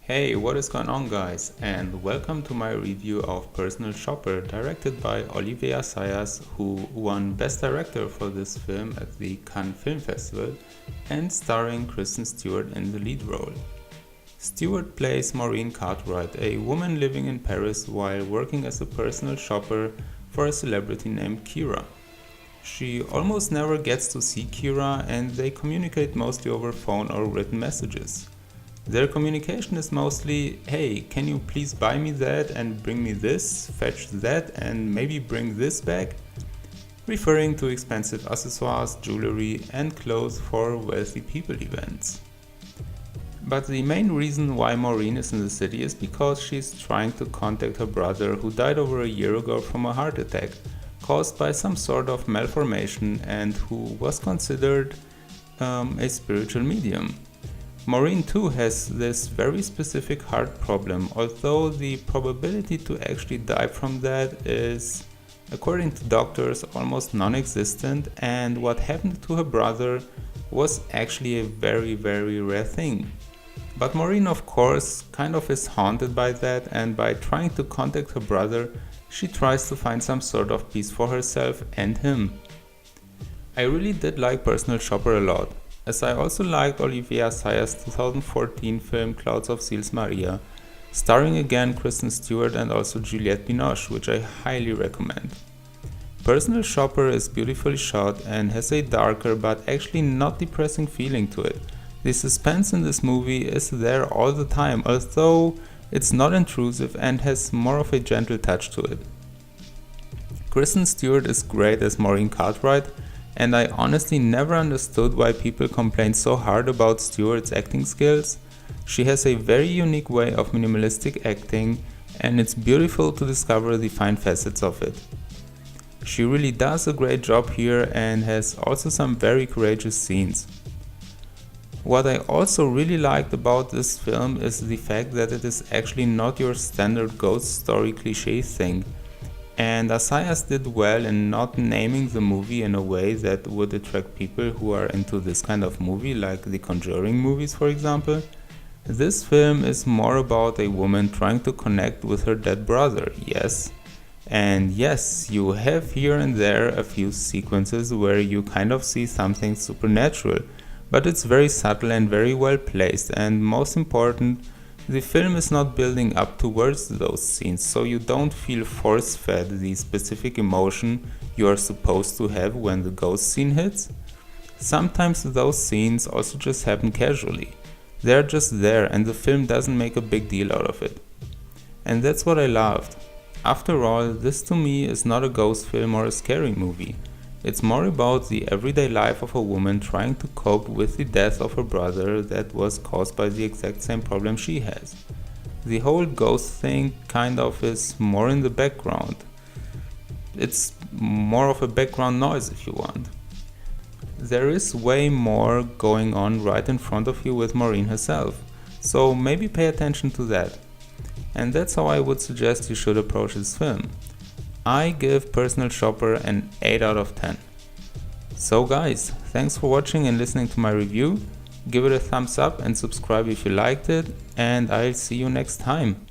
Hey, what is going on guys, and welcome to my review of Personal Shopper, directed by Olivier Assayas, who won Best Director for this film at the Cannes Film Festival, and starring Kristen Stewart in the lead role. Stewart plays Maureen Cartwright, a woman living in Paris while working as a personal shopper for a celebrity named Kira. She almost never gets to see Kira, and they communicate mostly over phone or written messages. Their communication is mostly, hey, can you please buy me that and bring me this, fetch that and maybe bring this back? Referring to expensive accessoires, jewelry and clothes for wealthy people events. But the main reason why Maureen is in the city is because she's trying to contact her brother who died over a year ago from a heart attack caused by some sort of malformation and who was considered a spiritual medium. Maureen too has this very specific heart problem, although the probability to actually die from that is, according to doctors, almost non-existent, and what happened to her brother was actually a very rare thing. But Maureen of course kind of is haunted by that, and by trying to contact her brother she tries to find some sort of peace for herself and him. I really did like Personal Shopper a lot, as I also liked Olivier Assayas' 2014 film Clouds of Sils Maria, starring again Kristen Stewart and also Juliette Binoche, which I highly recommend. Personal Shopper is beautifully shot and has a darker but actually not depressing feeling to it. The suspense in this movie is there all the time, although it's not intrusive and has more of a gentle touch to it. Kristen Stewart is great as Maureen Cartwright, and I honestly never understood why people complain so hard about Stewart's acting skills. She has a very unique way of minimalistic acting, and it's beautiful to discover the fine facets of it. She really does a great job here and has also some very courageous scenes. What I also really liked about this film is the fact that it is actually not your standard ghost story cliché thing. And Assayas did well in not naming the movie in a way that would attract people who are into this kind of movie, like the Conjuring movies for example. This film is more about a woman trying to connect with her dead brother, yes. And yes, you have here and there a few sequences where you kind of see something supernatural, but it's very subtle and very well placed, and most important, the film is not building up towards those scenes, so you don't feel force-fed the specific emotion you are supposed to have when the ghost scene hits. Sometimes those scenes also just happen casually. They're just there and the film doesn't make a big deal out of it. And that's what I loved. After all, this to me is not a ghost film or a scary movie. It's more about the everyday life of a woman trying to cope with the death of her brother that was caused by the exact same problem she has. The whole ghost thing kind of is more in the background. It's more of a background noise if you want. There is way more going on right in front of you with Maureen herself, so maybe pay attention to that. And that's how I would suggest you should approach this film. I give Personal Shopper an 8 out of 10. So guys, thanks for watching and listening to my review. Give it a thumbs up and subscribe if you liked it, and I'll see you next time.